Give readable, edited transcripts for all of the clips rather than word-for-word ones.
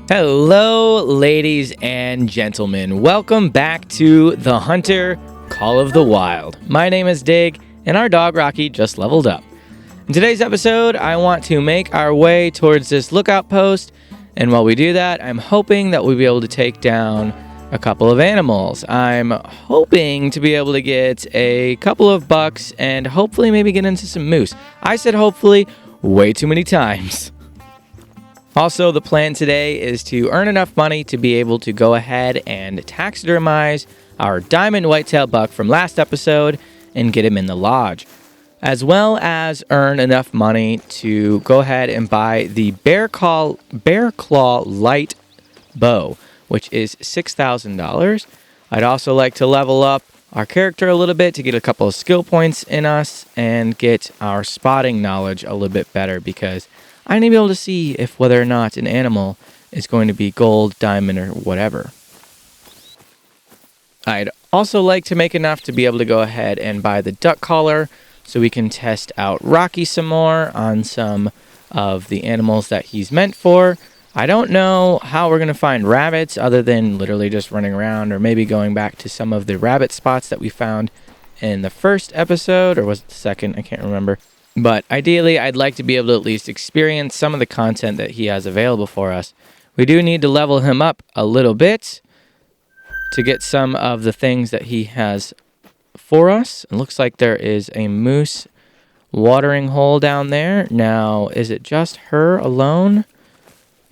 Hello, ladies and gentlemen. Welcome back to The Hunter Call of the Wild. My name is Dig, and our dog Rocky just leveled up. In today's episode, I want to make our way towards this lookout post, and while we do that, I'm hoping that we'll be able to take down a couple of animals. I'm hoping to be able to get a couple of bucks and hopefully maybe get into some moose. I said hopefully way too many times. Also, the plan today is to earn enough money to be able to go ahead and taxidermize our diamond whitetail buck from last episode and get him in the lodge, as well as earn enough money to go ahead and buy the bear claw light bow, which is $6,000. I'd also like to level up our character a little bit to get a couple of skill points in us and get our spotting knowledge a little bit better, because I need to be able to see if whether or not an animal is going to be gold, diamond, or whatever. I'd also like to make enough to be able to go ahead and buy the duck collar so we can test out Rocky some more on some of the animals that he's meant for. I don't know how we're going to find rabbits other than literally just running around, or maybe going back to some of the rabbit spots that we found in the first episode, or was it the second? I can't remember. But ideally, I'd like to be able to at least experience some of the content that he has available for us. We do need to level him up a little bit to get some of the things that he has for us. It looks like there is a moose watering hole down there. Now, is it just her alone?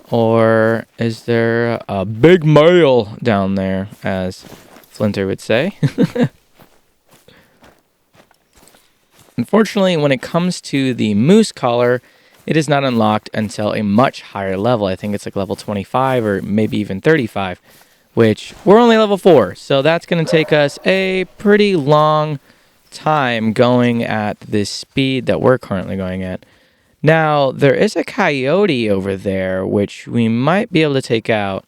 Or is there a big male down there, as Flinter would say? Unfortunately, when it comes to the moose collar, it is not unlocked until a much higher level. I think it's like level 25 or maybe even 35, which we're only level 4. So that's going to take us a pretty long time going at this speed that we're currently going at. Now, there is a coyote over there, which we might be able to take out.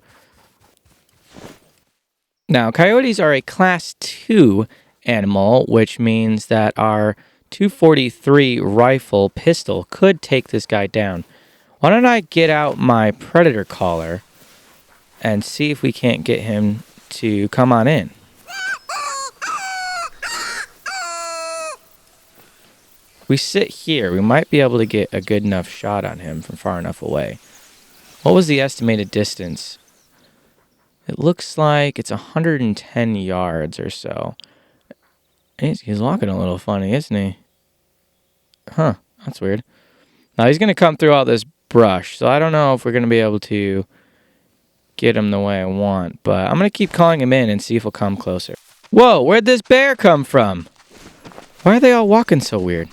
Now, coyotes are a class 2 animal, which means that our 243 rifle pistol could take this guy down. Why don't I get out my predator collar and see if we can't get him to come on in. If we sit here, we might be able to get a good enough shot on him from far enough away. What was the estimated distance? It looks like it's 110 yards or so. He's walking a little funny, isn't he? Huh, that's weird. Now, he's going to come through all this brush, so I don't know if we're going to be able to get him the way I want, but I'm going to keep calling him in and see if he'll come closer. Whoa, where'd this bear come from? Why are they all walking so weird?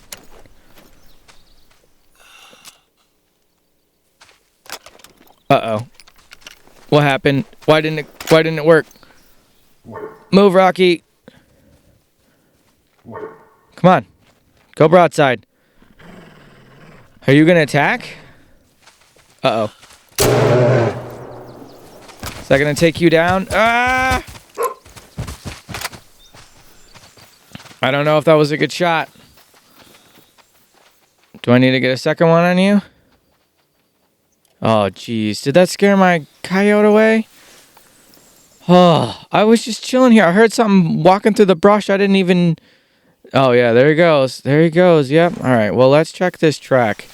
Uh-oh. What happened? Why didn't it work? Move, Rocky. Come on. Go broadside. Are you going to attack? Uh-oh. Is that going to take you down? Ah! I don't know if that was a good shot. Do I need to get a second one on you? Oh, jeez. Did that scare my coyote away? Oh, I was just chilling here. I heard something walking through the brush. I didn't even... Oh, yeah, there he goes. There he goes. Yep. All right, well, let's check this track.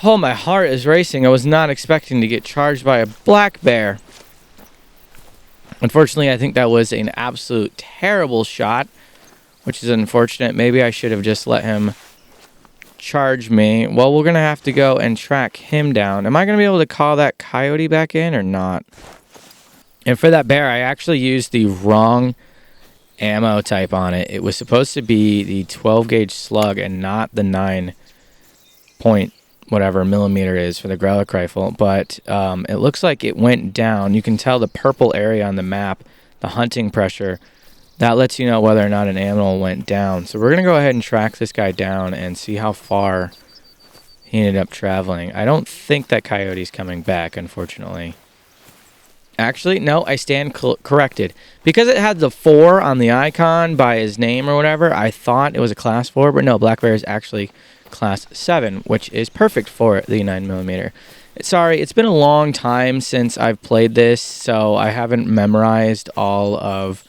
Oh, my heart is racing. I was not expecting to get charged by a black bear. Unfortunately, I think that was an absolute terrible shot, which is unfortunate. Maybe I should have just let him charge me. Well, we're going to have to go and track him down. Am I going to be able to call that coyote back in or not? And for that bear, I actually used the wrong ammo type on it. It was supposed to be the 12 gauge slug and not the 9 point whatever millimeter is for the Growler rifle, but it looks like it went down. You can tell the purple area on the map, the hunting pressure, that lets you know whether or not an animal went down. So we're going to go ahead and track this guy down and see how far he ended up traveling. I don't think that coyote's coming back, unfortunately. Actually, no, I stand corrected. Because it had the 4 on the icon by his name or whatever, I thought it was a class 4, but no, black bear is actually class 7, which is perfect for the 9mm. Sorry, it's been a long time since I've played this, so I haven't memorized all of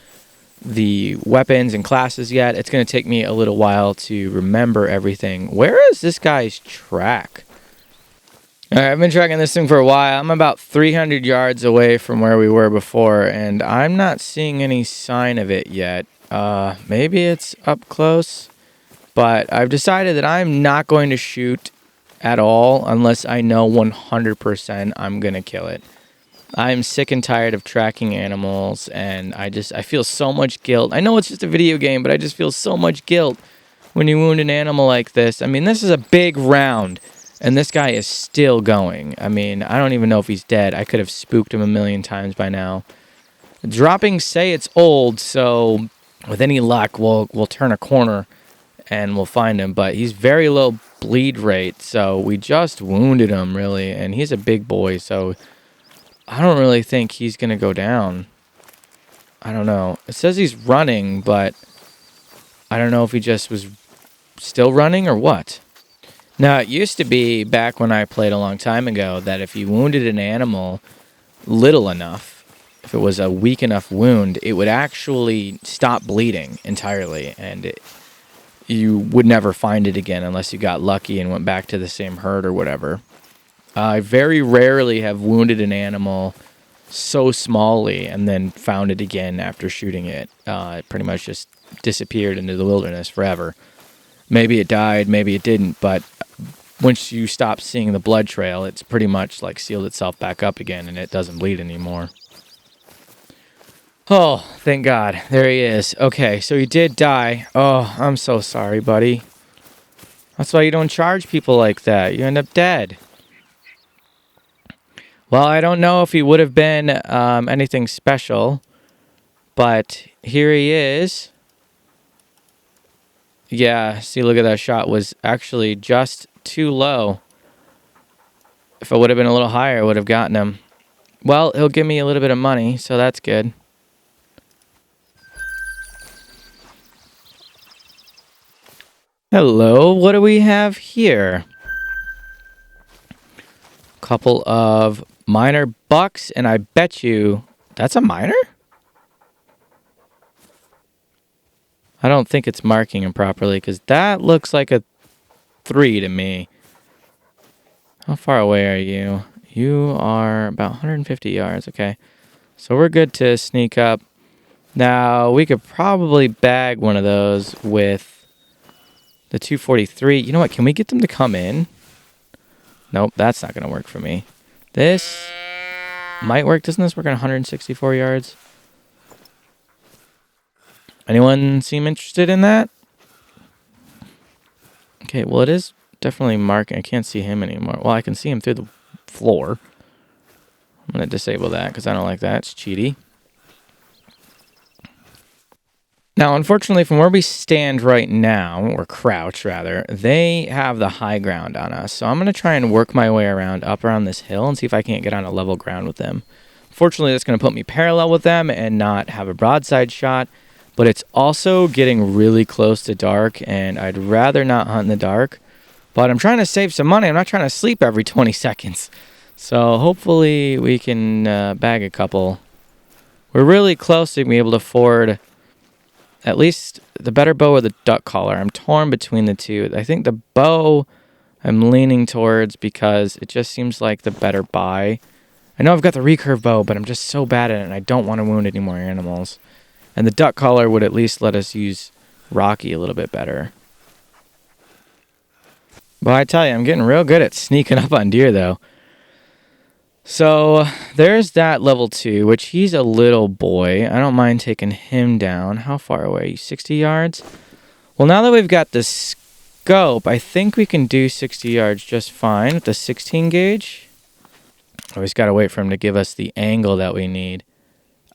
the weapons and classes yet. It's going to take me a little while to remember everything. Where is this guy's track? All right, I've been tracking this thing for a while. I'm about 300 yards away from where we were before, and I'm not seeing any sign of it yet. Maybe it's up close, but I've decided that I'm not going to shoot at all unless I know 100% I'm going to kill it. I'm sick and tired of tracking animals, and I feel so much guilt. I know it's just a video game, but I just feel so much guilt when you wound an animal like this. I mean, this is a big round, and this guy is still going. I mean, I don't even know if he's dead. I could have spooked him a million times by now. Droppings say it's old, so with any luck, we'll turn a corner and we'll find him. But he's very low bleed rate, so we just wounded him, really. And he's a big boy, so I don't really think he's going to go down. I don't know. It says he's running, but I don't know if he just was still running or what. Now, it used to be, back when I played a long time ago, that if you wounded an animal little enough, if it was a weak enough wound, it would actually stop bleeding entirely, and you would never find it again unless you got lucky and went back to the same herd or whatever. I very rarely have wounded an animal so smallly and then found it again after shooting it. It pretty much just disappeared into the wilderness forever. Maybe it died, maybe it didn't, but once you stop seeing the blood trail, it's pretty much like sealed itself back up again and it doesn't bleed anymore. Oh, thank God. There he is. Okay, so he did die. Oh, I'm so sorry, buddy. That's why you don't charge people like that. You end up dead. Well, I don't know if he would have been anything special, but here he is. Yeah, see, look at that shot. Was actually just too low. If I would have been a little higher, I would have gotten him. Well, he'll give me a little bit of money, so that's good. Hello, what do we have here? Couple of minor bucks, and I bet you that's a minor? I don't think it's marking him properly because that looks like a 3 to me. How far away are you? You are about 150 yards. Okay, so we're good to sneak up. Now, we could probably bag one of those with the 243. You know what? Can we get them to come in? Nope, that's not going to work for me. This might work. Doesn't this work on 164 yards? Anyone seem interested in that? Okay, well, it is definitely marking. I can't see him anymore. Well, I can see him through the floor. I'm going to disable that because I don't like that. It's cheaty. Now, unfortunately, from where we stand right now, or crouch rather, they have the high ground on us. So I'm going to try and work my way up around this hill and see if I can't get on a level ground with them. Fortunately, that's going to put me parallel with them and not have a broadside shot. But it's also getting really close to dark, and I'd rather not hunt in the dark. But I'm trying to save some money. I'm not trying to sleep every 20 seconds. So hopefully we can bag a couple. We're really close to being able to afford at least the better bow or the duck collar. I'm torn between the two. I think the bow I'm leaning towards because it just seems like the better buy. I know I've got the recurve bow, but I'm just so bad at it, and I don't want to wound any more animals. And the duck collar would at least let us use Rocky a little bit better. Well, I tell you, I'm getting real good at sneaking up on deer, though. So there's that level 2, which he's a little boy. I don't mind taking him down. How far away? 60 yards? Well, now that we've got the scope, I think we can do 60 yards just fine with the 16 gauge. Always got to wait for him to give us the angle that we need.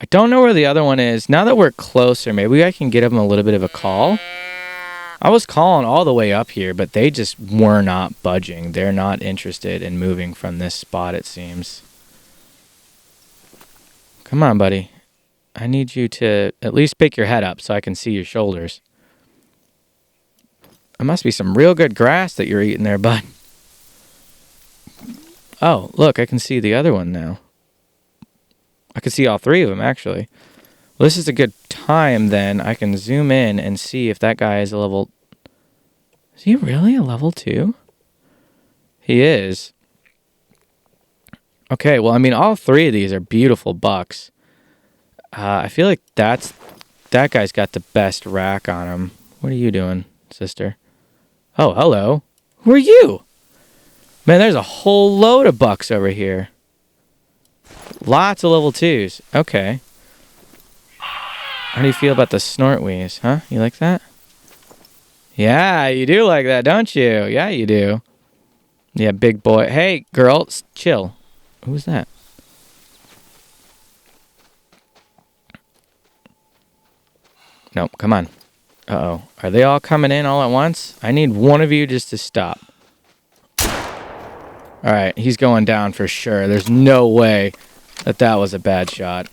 I don't know where the other one is. Now that we're closer, maybe I can get him a little bit of a call. I was calling all the way up here, but they just were not budging. They're not interested in moving from this spot, it seems. Come on, buddy. I need you to at least pick your head up so I can see your shoulders. It must be some real good grass that you're eating there, bud. Oh, look, I can see the other one now. I can see all three of them, actually. Well, this is a good time, then. I can zoom in and see if that guy is a level... Is he really a level 2? He is. Okay, well, I mean, all three of these are beautiful bucks. I feel like that guy's got the best rack on him. What are you doing, sister? Oh, hello. Who are you? Man, there's a whole load of bucks over here. Lots of level 2s. Okay. How do you feel about the snort wheeze, huh? You like that? Yeah, you do like that, don't you? Yeah, you do. Yeah, big boy. Hey, girl, chill. Who's that? Nope, come on. Uh-oh. Are they all coming in all at once? I need one of you just to stop. All right, he's going down for sure. There's no way that was a bad shot.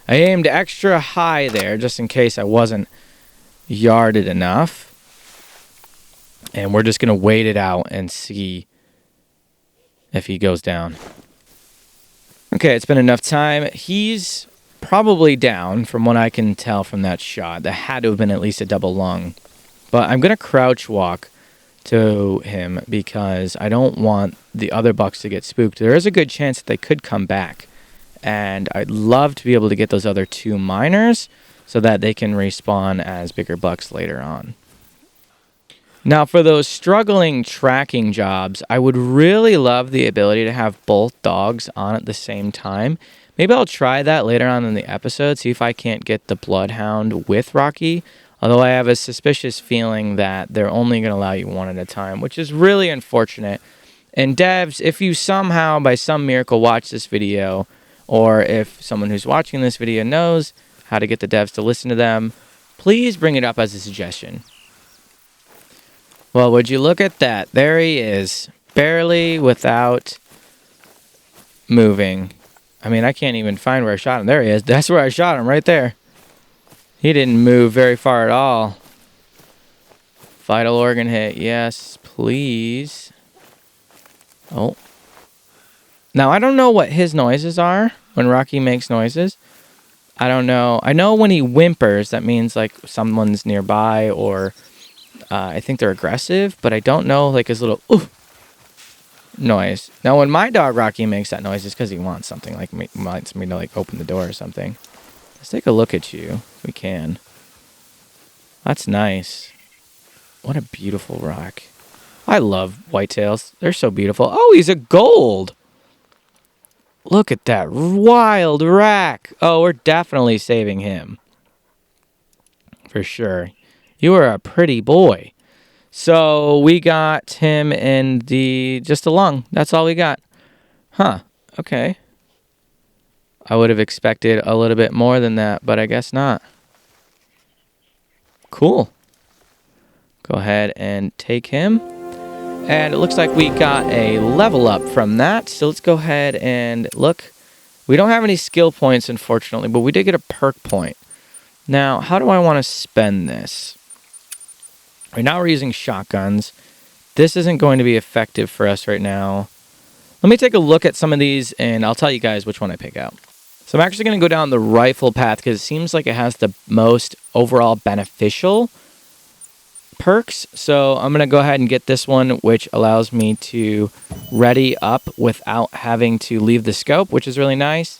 I aimed extra high there just in case I wasn't yarded enough. And we're just going to wait it out and see if he goes down. Okay, it's been enough time. He's probably down from what I can tell from that shot. That had to have been at least a double lung. But I'm going to crouch walk to him because I don't want the other bucks to get spooked. There is a good chance that they could come back. And I'd love to be able to get those other 2 minors so that they can respawn as bigger bucks later on. Now, for those struggling tracking jobs, I would really love the ability to have both dogs on at the same time. Maybe I'll try that later on in the episode, see if I can't get the Bloodhound with Rocky. Although I have a suspicious feeling that they're only going to allow you one at a time, which is really unfortunate. And devs, if you somehow, by some miracle, watch this video, or if someone who's watching this video knows how to get the devs to listen to them, please bring it up as a suggestion. Well, would you look at that? There he is, barely without moving. I mean, I can't even find where I shot him. There he is. That's where I shot him, right there. He didn't move very far at all. Vital organ hit. Yes, please. Oh. Now, I don't know what his noises are when Rocky makes noises. I don't know. I know when he whimpers, that means like someone's nearby or I think they're aggressive, but I don't know like his little ooh noise. Now, when my dog Rocky makes that noise, it's because he wants something, like wants me to like open the door or something. Let's take a look at you if we can. That's nice. What a beautiful rock. I love whitetails. They're so beautiful. Oh, he's a gold. Look at that wild rack. Oh, we're definitely saving him. For sure. You are a pretty boy. So we got him in just a lung. That's all we got. Huh. Okay. I would have expected a little bit more than that, but I guess not. Cool. Go ahead and take him. And it looks like we got a level up from that. So let's go ahead and look. We don't have any skill points, unfortunately, but we did get a perk point. Now, how do I want to spend this? Right now we're using shotguns. This isn't going to be effective for us right now. Let me take a look at some of these, and I'll tell you guys which one I pick out. So I'm actually going to go down the rifle path because it seems like it has the most overall beneficial perks. So I'm going to go ahead and get this one, which allows me to ready up without having to leave the scope, which is really nice.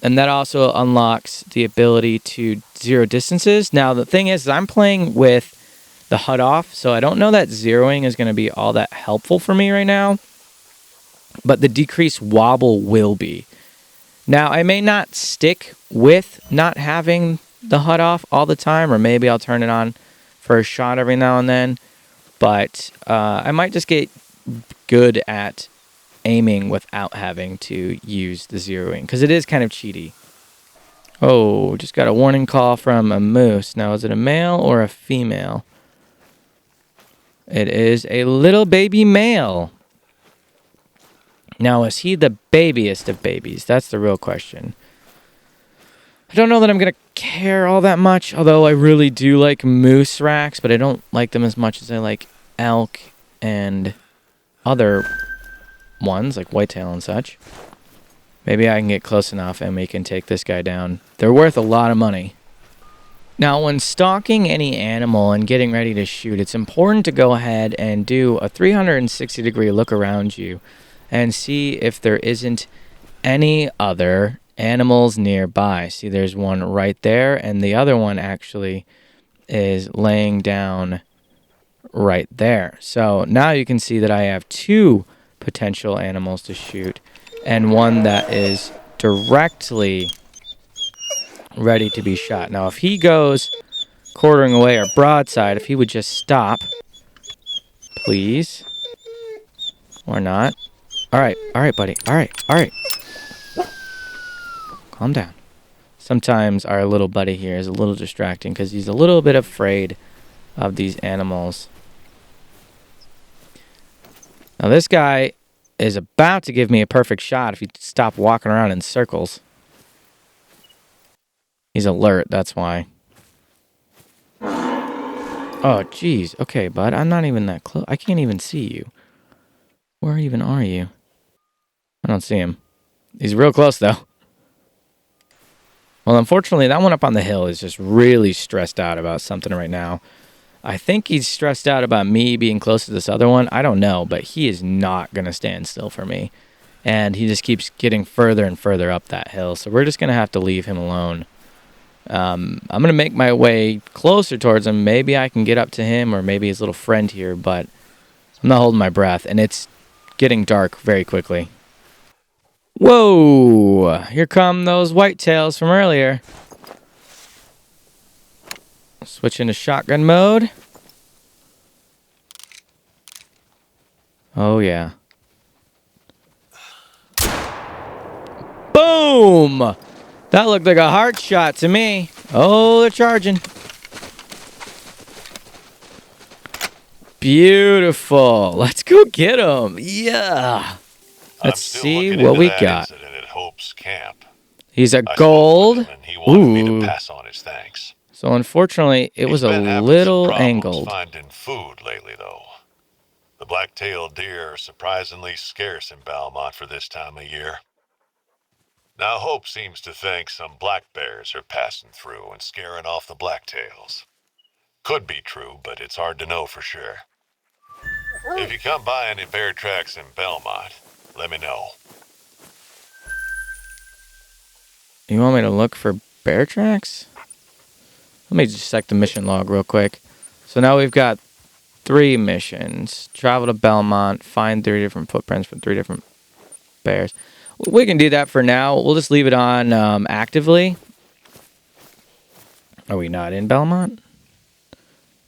And that also unlocks the ability to zero distances. Now, the thing is I'm playing with the HUD off, so I don't know that zeroing is going to be all that helpful for me right now. But the decreased wobble will be. Now, I may not stick with not having the HUD off all the time, or maybe I'll turn it on for a shot every now and then. But I might just get good at aiming without having to use the zeroing, because it is kind of cheaty. Oh, just got a warning call from a moose. Now, is it a male or a female? It is a little baby male. Now, is he the babiest of babies? That's the real question. I don't know that I'm going to care all that much, although I really do like moose racks, but I don't like them as much as I like elk and other ones, like whitetail and such. Maybe I can get close enough and we can take this guy down. They're worth a lot of money. Now, when stalking any animal and getting ready to shoot, it's important to go ahead and do a 360-degree look around you and see if there isn't any other animals nearby. See, there's one right there, and the other one actually is laying down right there. So now you can see that I have two potential animals to shoot and one that is directly ready to be shot. Now, if he goes quartering away or broadside, if he would just stop, please, or not. All right, buddy. All right. Calm down. Sometimes our little buddy here is a little distracting because he's a little bit afraid of these animals. Now, this guy is about to give me a perfect shot if he stop walking around in circles. He's alert, that's why. Oh, jeez. Okay, bud, I'm not even that close. I can't even see you. Where even are you? I don't see him. He's real close, though. Well, unfortunately, that one up on the hill is just really stressed out about something right now. I think he's stressed out about me being close to this other one. I don't know, but he is not going to stand still for me. And he just keeps getting further and further up that hill. So we're just going to have to leave him alone. I'm going to make my way closer towards him. Maybe I can get up to him or maybe his little friend here, but I'm not holding my breath. And it's getting dark very quickly. Whoa! Here come those whitetails from earlier. Switch into shotgun mode. Oh, yeah. Boom! That looked like a heart shot to me. Oh, they're charging. Beautiful. Let's go get them. Yeah. Let's see what we got. At Hope's camp. He's a gold. And he wanted me to pass on his thanks. So unfortunately, it was a little angled. Finding food lately, though. The black-tailed deer are surprisingly scarce in Belmont for this time of year. Now Hope seems to think some black bears are passing through and scaring off the blacktails. Could be true, but it's hard to know for sure. If you come by any bear tracks in Belmont, let me know. You want me to look for bear tracks? Let me just check the mission log real quick. So now we've got 3 missions. Travel to Belmont, find 3 different footprints for 3 different bears. We can do that for now. We'll just leave it on actively. Are we not in Belmont?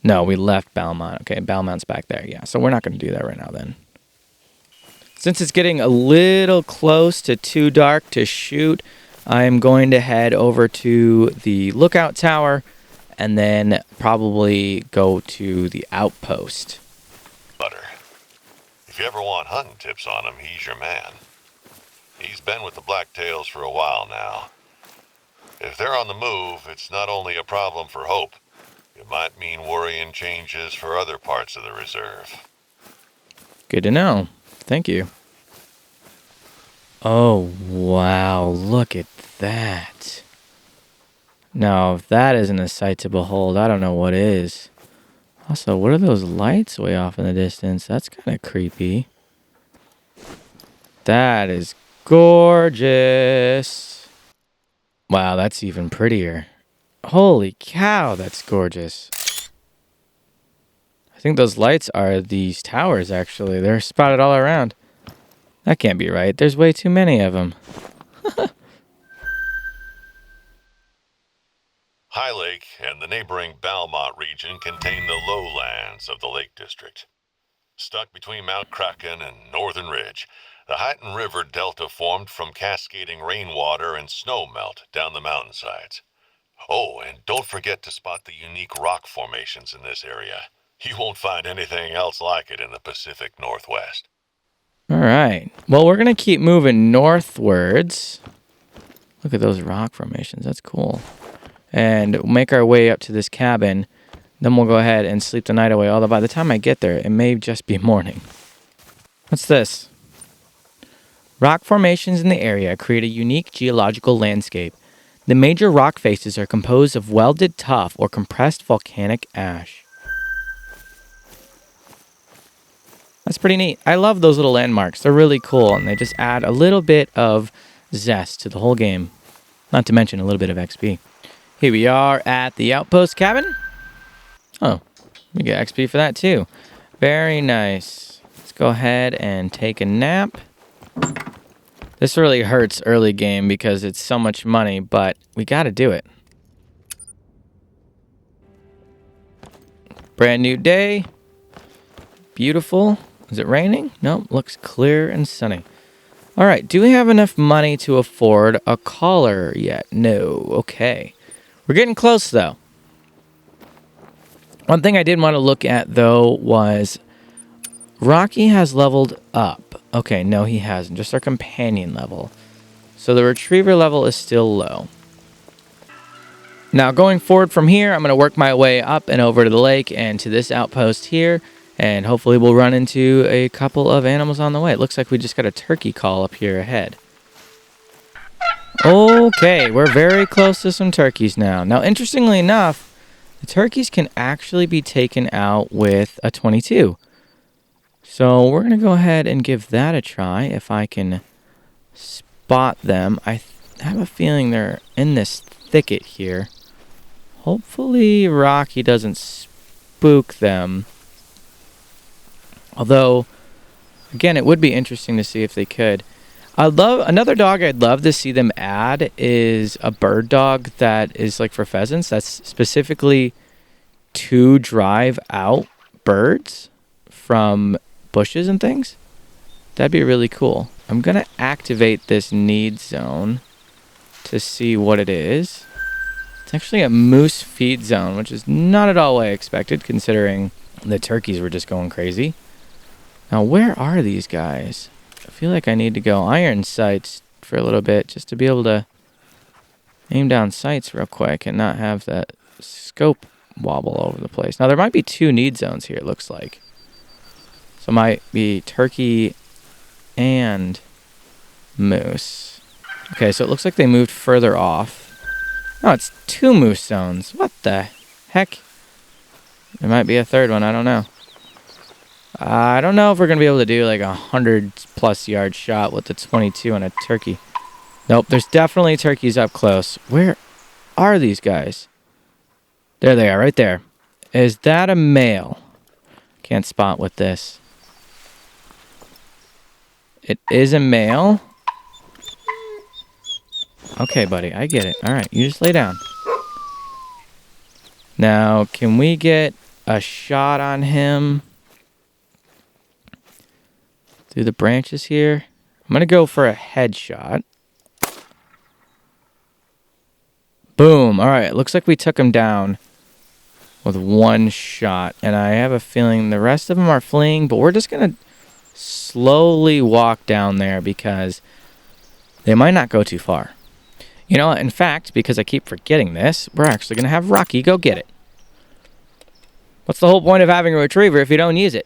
No, we left Belmont. Okay, Belmont's back there. Yeah, so we're not going to do that right now then. Since it's getting a little close to too dark to shoot, I'm going to head over to the lookout tower and then probably go to the outpost. Butter, if you ever want hunting tips on him, he's your man. He's been with the blacktails for a while now. If they're on the move, it's not only a problem for Hope. It might mean worrying changes for other parts of the reserve. Good to know. Thank you. Oh, wow. Look at that. Now, if that isn't a sight to behold, I don't know what is. Also, what are those lights way off in the distance? That's kind of creepy. That is gorgeous. Wow, that's even prettier. Holy cow, that's gorgeous. I think those lights are these towers, actually. They're spotted all around. That can't be right. There's way too many of them. High Lake and the neighboring Belmont region contain the lowlands of the Lake District. Stuck between Mount Kraken and Northern Ridge, the Hyton River Delta formed from cascading rainwater and snow melt down the mountainsides. Oh, and don't forget to spot the unique rock formations in this area. You won't find anything else like it in the Pacific Northwest. All right. Well, we're going to keep moving northwards. Look at those rock formations. That's cool. And make our way up to this cabin. Then we'll go ahead and sleep the night away. Although by the time I get there, it may just be morning. What's this? Rock formations in the area create a unique geological landscape. The major rock faces are composed of welded tuff or compressed volcanic ash. That's pretty neat. I love those little landmarks. They're really cool, and they just add a little bit of zest to the whole game. Not to mention a little bit of XP. Here we are at the outpost cabin. Oh, we get XP for that too. Very nice. Let's go ahead and take a nap. This really hurts early game because it's so much money, but we got to do it. Brand new day. Beautiful. Is it raining? Nope, looks clear and sunny. All right, do we have enough money to afford a collar yet? No. Okay. We're getting close, though. One thing I did want to look at, though, was Rocky has leveled up. Okay, no, he hasn't. Just our companion level. So the retriever level is still low. Now, going forward from here, I'm going to work my way up and over to the lake and to this outpost here. And hopefully we'll run into a couple of animals on the way. It looks like we just got a turkey call up here ahead. Okay, we're very close to some turkeys now. Now, interestingly enough, the turkeys can actually be taken out with a 22. So we're going to go ahead and give that a try if I can spot them. I have a feeling they're in this thicket here. Hopefully Rocky doesn't spook them. Although, again, it would be interesting to see if they could. Another dog I'd love to see them add is a bird dog that is like for pheasants. That's specifically to drive out birds from bushes and things. That'd be really cool. I'm going to activate this need zone to see what it is. It's actually a moose feed zone, which is not at all what I expected considering the turkeys were just going crazy. Now, where are these guys? I feel like I need to go iron sights for a little bit just to be able to aim down sights real quick and not have that scope wobble all over the place. Now, there might be 2 need zones here, it looks like. So it might be turkey and moose. Okay, so it looks like they moved further off. Oh, it's 2 moose zones. What the heck? There might be a third one, I don't know. I don't know if we're going to be able to do like a 100+ yard shot with the 22 on a turkey. Nope, there's definitely turkeys up close. Where are these guys? There they are, right there. Is that a male? Can't spot with this. It is a male. Okay, buddy, I get it. All right, you just lay down. Now, can we get a shot on him? Through the branches here. I'm going to go for a headshot. Boom. All right. Looks like we took him down with 1 shot. And I have a feeling the rest of them are fleeing. But we're just going to slowly walk down there because they might not go too far. You know, in fact, because I keep forgetting this, we're actually going to have Rocky go get it. What's the whole point of having a retriever if you don't use it?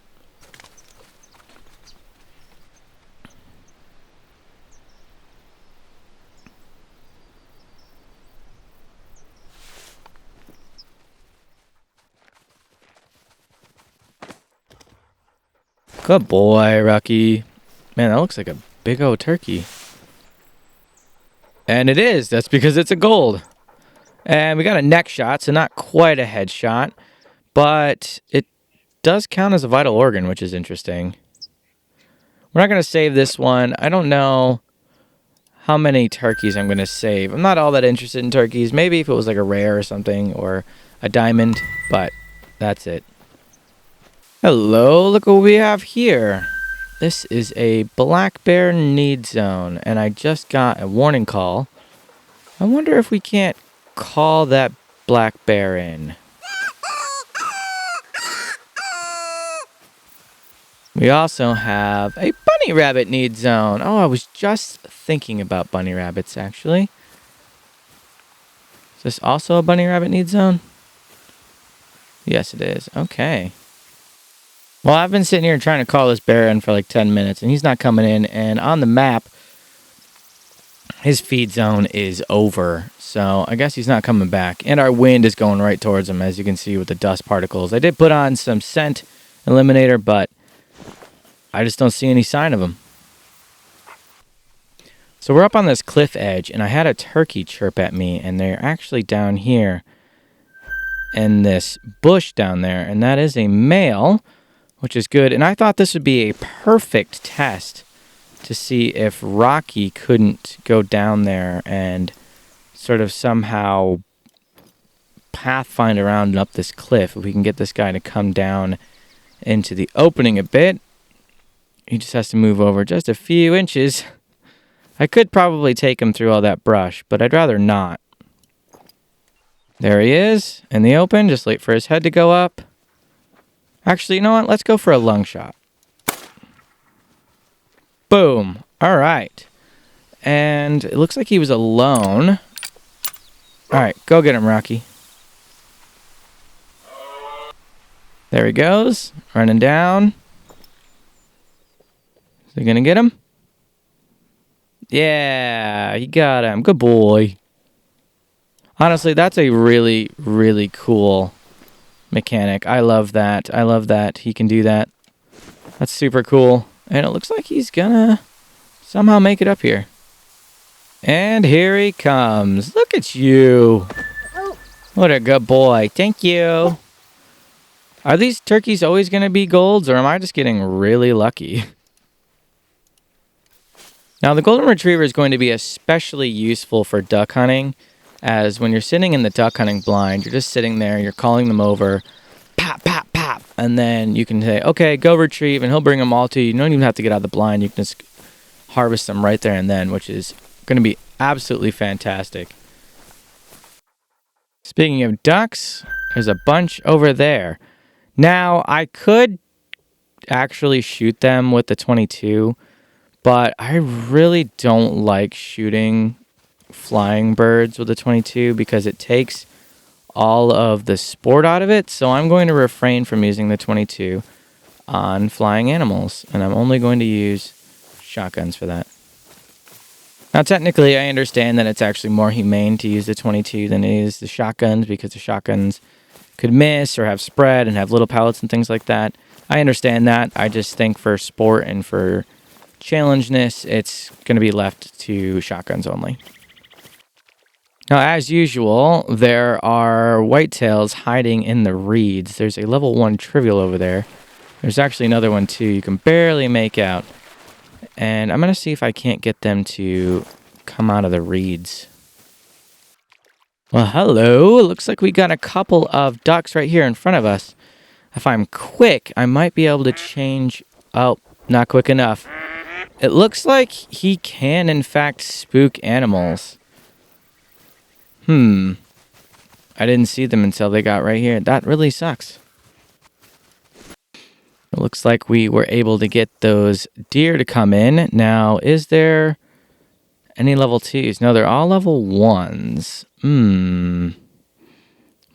Good boy, Rocky. Man, that looks like a big old turkey. And it is. That's because it's a gold. And we got a neck shot, so not quite a headshot. But it does count as a vital organ, which is interesting. We're not going to save this one. I don't know how many turkeys I'm going to save. I'm not all that interested in turkeys. Maybe if it was like a rare or something or a diamond. But that's it. Hello, look what we have here. This is a black bear need zone, and I just got a warning call. I wonder if we can't call that black bear in. We also have a bunny rabbit need zone. Oh, I was just thinking about bunny rabbits, actually. Is this also a bunny rabbit need zone? Yes, it is. Okay. Well, I've been sitting here trying to call this bear in for like 10 minutes, and he's not coming in. And on the map, his feed zone is over. So I guess he's not coming back. And our wind is going right towards him, as you can see with the dust particles. I did put on some scent eliminator, but I just don't see any sign of him. So we're up on this cliff edge, and I had a turkey chirp at me, and they're actually down here in this bush down there, and that is a male, which is good. And I thought this would be a perfect test to see if Rocky couldn't go down there and sort of somehow pathfind around and up this cliff. If we can get this guy to come down into the opening a bit, he just has to move over just a few inches. I could probably take him through all that brush, but I'd rather not. There he is in the open. Just wait for his head to go up. Actually, you know what? Let's go for a lung shot. Boom. All right. And it looks like he was alone. All right, go get him, Rocky. There he goes, running down. Is he going to get him? Yeah, he got him. Good boy. Honestly, that's a really, really cool mechanic. I love that. I love that he can do that. That's super cool. And it looks like he's gonna somehow make it up here. And here he comes. Look at you. What a good boy. Thank you. Are these turkeys always gonna be golds, or am I just getting really lucky? Now, the golden retriever is going to be especially useful for duck hunting, as when you're sitting in the duck hunting blind, you're just sitting there, you're calling them over, pop, pop, pop, and then you can say, okay, go retrieve, and he'll bring them all to you. You don't even have to get out of the blind. You can just harvest them right there and then, which is going to be absolutely fantastic. Speaking of ducks, there's a bunch over there. Now, I could actually shoot them with the 22, but I really don't like shooting flying birds with the 22 because it takes all of the sport out of it. So I'm going to refrain from using the 22 on flying animals, and I'm only going to use shotguns for that. Now, technically, I understand that it's actually more humane to use the 22 than it is the shotguns, because the shotguns could miss or have spread and have little pellets and things like that. I understand that. I just think for sport and for challengeness, it's going to be left to shotguns only. Now, as usual, there are whitetails hiding in the reeds. There's a level 1 trivial over there. There's actually another one, too. You can barely make out. And I'm going to see if I can't get them to come out of the reeds. Well, hello. It looks like we got a couple of ducks right here in front of us. If I'm quick, I might be able to change... Oh, not quick enough. It looks like he can, in fact, spook animals. I didn't see them until they got right here. That really sucks. It looks like we were able to get those deer to come in. Now, is there any level 2s? No, they're all level 1s.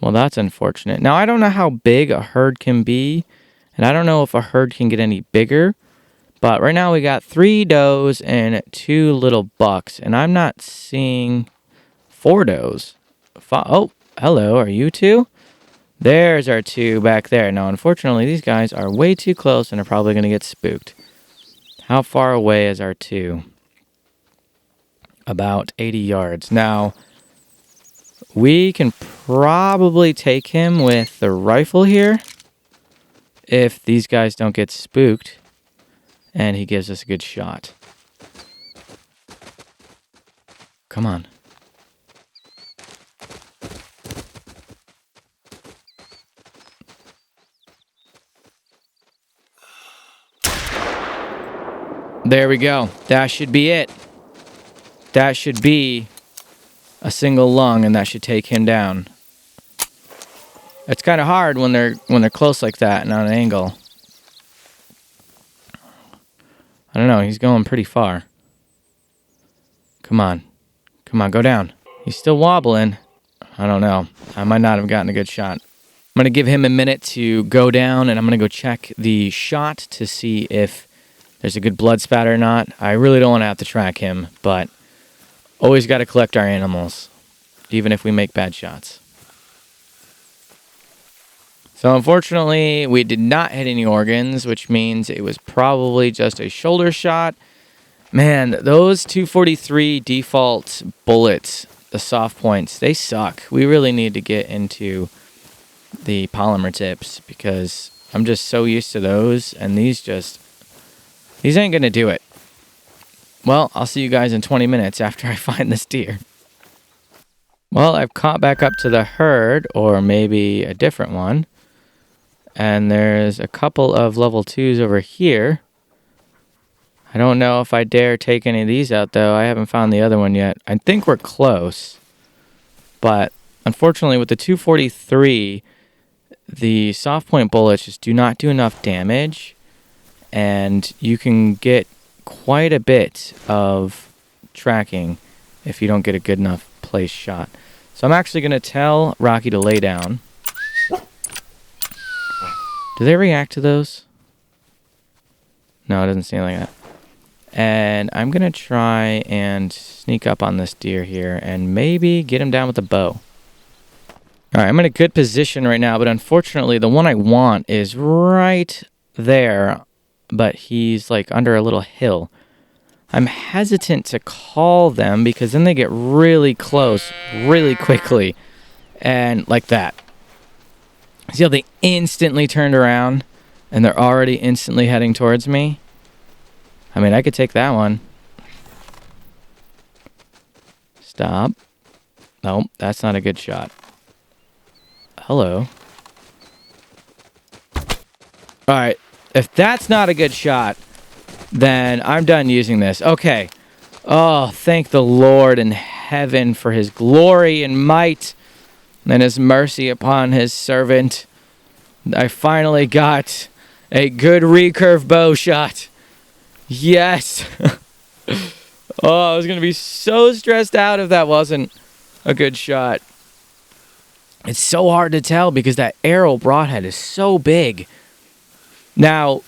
Well, that's unfortunate. Now, I don't know how big a herd can be, and I don't know if a herd can get any bigger. But right now we got 3 does and 2 little bucks, and I'm not seeing 4 does. Oh, hello, are you 2? There's our 2 back there. Now, unfortunately, these guys are way too close and are probably going to get spooked. How far away is our 2? About 80 yards. Now, we can probably take him with the rifle here if these guys don't get spooked and he gives us a good shot. Come on. There we go. That should be it. That should be a single lung, and that should take him down. It's kind of hard when they're close like that and on an angle. I don't know. He's going pretty far. Come on. Come on, go down. He's still wobbling. I don't know. I might not have gotten a good shot. I'm going to give him a minute to go down, and I'm going to go check the shot to see if there's a good blood spatter or not. I really don't want to have to track him, but Always got to collect our animals, even if we make bad shots. So unfortunately, we did not hit any organs, which means it was probably just a shoulder shot. Man, those 243 default bullets, the soft points, they suck. We really need to get into the polymer tips because I'm just so used to those, and these ain't gonna do it. Well, I'll see you guys in 20 minutes after I find this deer. Well, I've caught back up to the herd, or maybe a different one. And there's a couple of level 2s over here. I don't know if I dare take any of these out, though. I haven't found the other one yet. I think we're close. But unfortunately, with the 243, the soft point bullets just do not do enough damage. And you can get quite a bit of tracking if you don't get a good enough place shot. So I'm actually going to tell Rocky to lay down. Do they react to those? No, it doesn't seem like that. And I'm going to try and sneak up on this deer here and maybe get him down with a bow. All right, I'm in a good position right now, but unfortunately the one I want is right there, but he's like under a little hill. I'm hesitant to call them because then they get really close really quickly. And like that. See how they instantly turned around and they're already instantly heading towards me? I mean, I could take that one. Stop. Nope, that's not a good shot. Hello. Alright, if that's not a good shot, then I'm done using this. Okay. Oh, thank the Lord in heaven for his glory and might and his mercy upon his servant. I finally got a good recurve bow shot. Yes. Oh, I was going to be so stressed out if that wasn't a good shot. It's so hard to tell because that arrow broadhead is so big. Now,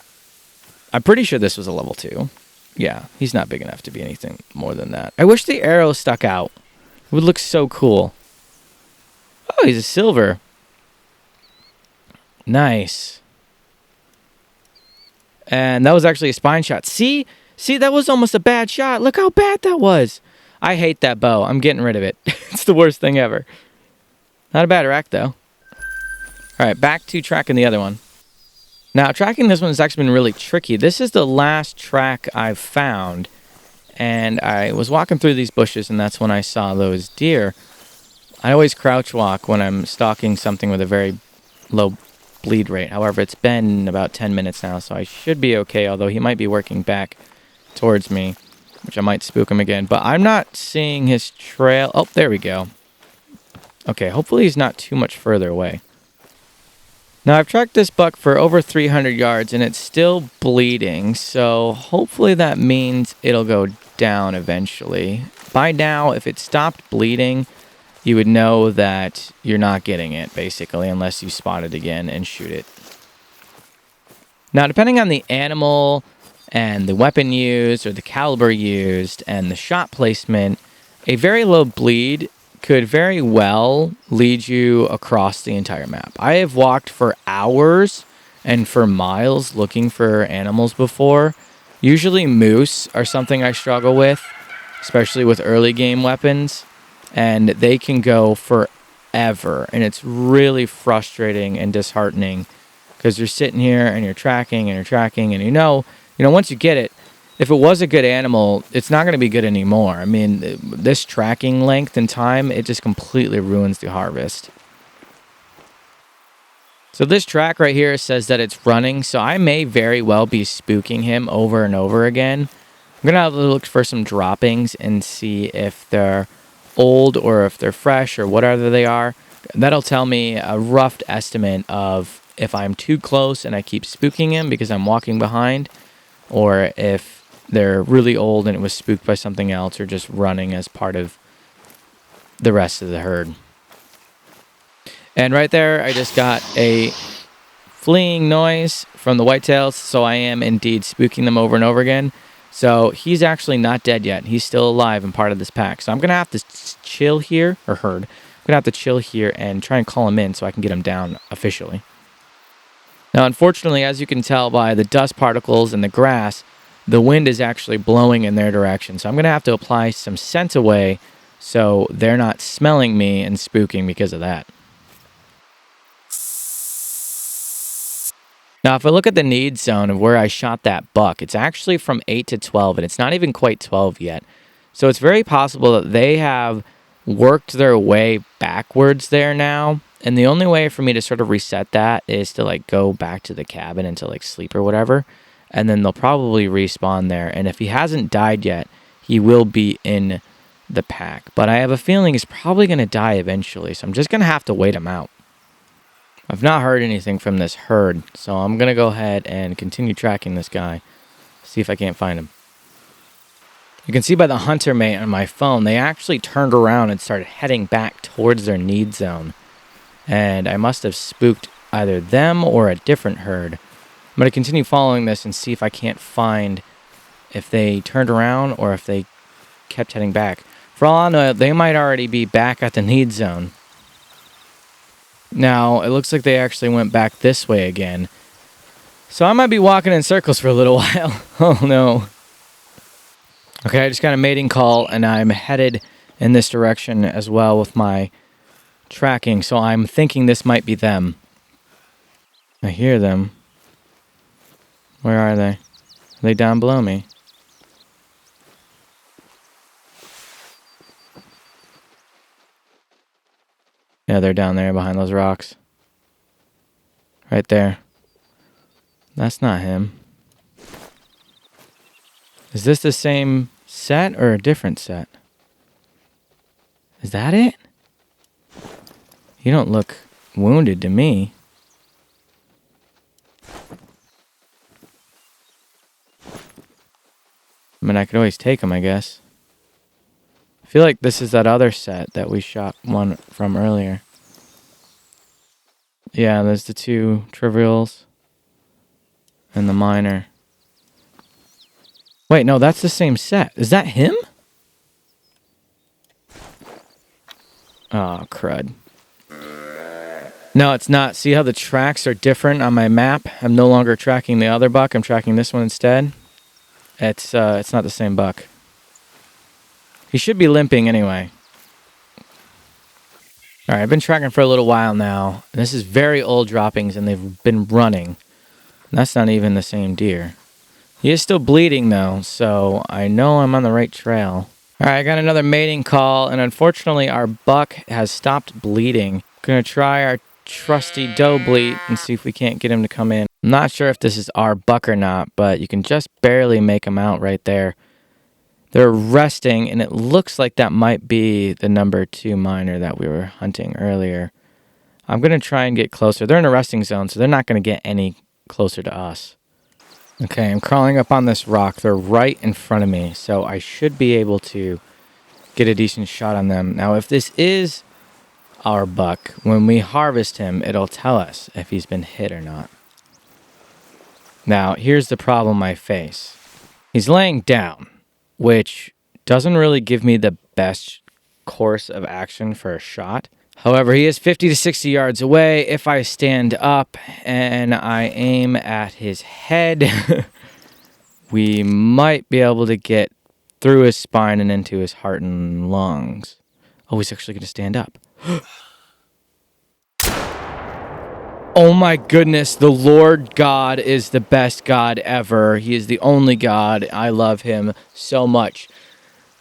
I'm pretty sure this was a level 2. Yeah, he's not big enough to be anything more than that. I wish the arrow stuck out. It would look so cool. Oh, he's a silver. Nice. And that was actually a spine shot. See, that was almost a bad shot. Look how bad that was. I hate that bow. I'm getting rid of it. It's the worst thing ever. Not a bad rack, though. All right, back to tracking the other one. Now, tracking this one has actually been really tricky. This is the last track I've found. And I was walking through these bushes, and that's when I saw those deer. I always crouch walk when I'm stalking something with a very low bleed rate. However, it's been about 10 minutes now, so I should be okay, although he might be working back towards me, which I might spook him again. But I'm not seeing his trail. Oh, there we go. Okay, hopefully he's not too much further away. Now, I've tracked this buck for over 300 yards, and it's still bleeding, so hopefully that means it'll go down eventually. By now, if it stopped bleeding, you would know that you're not getting it, basically, unless you spot it again and shoot it. Now, depending on the animal and the weapon used or the caliber used and the shot placement, a very low bleed could very well lead you across the entire map. I have walked for hours and for miles looking for animals before. Usually moose are something I struggle with, especially with early game weapons. And they can go forever. And it's really frustrating and disheartening because you're sitting here and you're tracking and you're tracking. And you know, once you get it, if it was a good animal, it's not going to be good anymore. I mean, this tracking length and time, it just completely ruins the harvest. So this track right here says that it's running. So I may very well be spooking him over and over again. I'm going to have to look for some droppings and see if they're old or if they're fresh or whatever they are. That'll tell me a rough estimate of if I'm too close and I keep spooking him because I'm walking behind, or if they're really old and it was spooked by something else or just running as part of the rest of the herd. And right there, I just got a fleeing noise from the whitetails, so I am indeed spooking them over and over again. So he's actually not dead yet. He's still alive and part of this pack. So I'm going to have to chill here, or herd. I'm going to have to chill here and try and call him in so I can get him down officially. Now, unfortunately, as you can tell by the dust particles and the grass, the wind is actually blowing in their direction. So I'm going to have to apply some scent away so they're not smelling me and spooking because of that. Now, if I look at the need zone of where I shot that buck, it's actually from 8 to 12, and it's not even quite 12 yet. So it's very possible that they have worked their way backwards there now. And the only way for me to sort of reset that is to like go back to the cabin and to like sleep or whatever. And then they'll probably respawn there. And if he hasn't died yet, he will be in the pack. But I have a feeling he's probably going to die eventually. So I'm just going to have to wait him out. I've not heard anything from this herd, so I'm going to go ahead and continue tracking this guy, see if I can't find him. You can see by the hunter mate on my phone, they actually turned around and started heading back towards their need zone. And I must have spooked either them or a different herd. I'm going to continue following this and see if I can't find if they turned around or if they kept heading back. For all I know, they might already be back at the need zone. Now, it looks like they actually went back this way again. So I might be walking in circles for a little while. Oh, no. Okay, I just got a mating call, and I'm headed in this direction as well with my tracking. So I'm thinking this might be them. I hear them. Where are they? Are they down below me? Yeah, they're down there behind those rocks. Right there. That's not him. Is this the same set or a different set? Is that it? You don't look wounded to me. I mean, I could always take him, I guess. I feel like this is that other set that we shot one from earlier. Yeah, there's the two trivials and the minor. Wait, no, that's the same set. Is that him? Oh, crud. No, it's not. See how the tracks are different on my map? I'm no longer tracking the other buck. I'm tracking this one instead. It's not the same buck. He should be limping anyway. All right, I've been tracking for a little while now. And this is very old droppings, and they've been running. And that's not even the same deer. He is still bleeding, though, so I know I'm on the right trail. All right, I got another mating call, and unfortunately, our buck has stopped bleeding. Gonna try our trusty doe bleat and see if we can't get him to come in. I'm not sure if this is our buck or not, but you can just barely make him out right there. They're resting, and it looks like that might be the number 2 minor that we were hunting earlier. I'm going to try and get closer. They're in a resting zone, so they're not going to get any closer to us. Okay, I'm crawling up on this rock. They're right in front of me, so I should be able to get a decent shot on them. Now, if this is our buck, when we harvest him, it'll tell us if he's been hit or not. Now, here's the problem I face. He's laying down, which doesn't really give me the best course of action for a shot. However, he is 50 to 60 yards away. If I stand up and I aim at his head, we might be able to get through his spine and into his heart and lungs. Oh, he's actually going to stand up. Oh my goodness, the Lord God is the best God ever. He is the only God. I love him so much.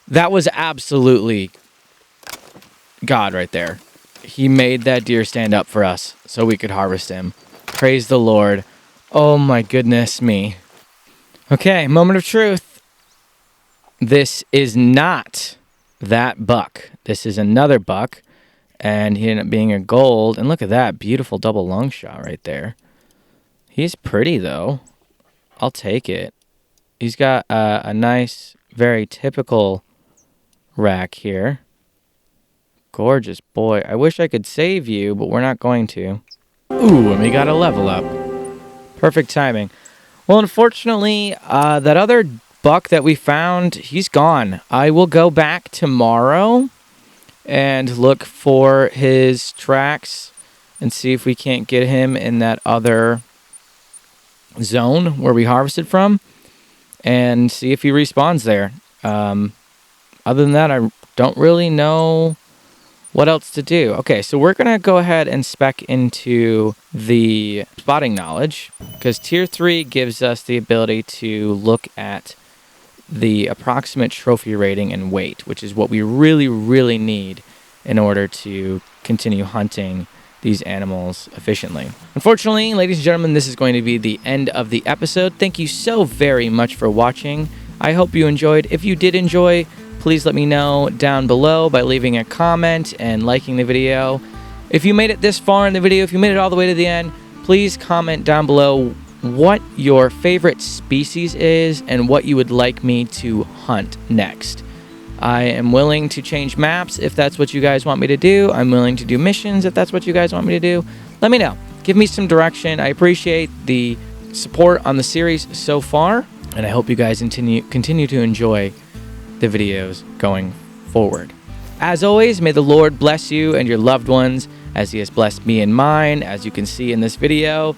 That was absolutely God right there. He made that deer stand up for us so we could harvest him. Praise the Lord. Oh my goodness me. Okay, moment of truth. This is not that buck. This is another buck. And he ended up being a gold. And look at that beautiful double lung shot right there. He's pretty, though. I'll take it. He's got a nice, very typical rack here. Gorgeous boy. I wish I could save you, but we're not going to. Ooh, and we got a level up. Perfect timing. Well, unfortunately, that other buck that we found, he's gone. I will go back tomorrow and look for his tracks and see if we can't get him in that other zone where we harvested from and see if he respawns there. Other than that, I don't really know what else to do. Okay, so we're going to go ahead and spec into the spotting knowledge because tier 3 gives us the ability to look at the approximate trophy rating and weight, which is what we really, really need in order to continue hunting these animals efficiently. Unfortunately, ladies and gentlemen, this is going to be the end of the episode. Thank you so very much for watching. I hope you enjoyed. If you did enjoy, please let me know down below by leaving a comment and liking the video. If you made it this far in the video, if you made it all the way to the end, please comment down below what your favorite species is and what you would like me to hunt next. I am willing to change maps if that's what you guys want me to do. I'm willing to do missions if that's what you guys want me to do. Let me know. Give me some direction. I appreciate the support on the series so far, and I hope you guys continue to enjoy the videos going forward. As always, may the Lord bless you and your loved ones as he has blessed me and mine, as you can see in this video.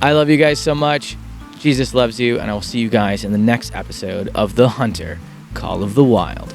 I love you guys so much. Jesus loves you, and I will see you guys in the next episode of The Hunter, Call of the Wild.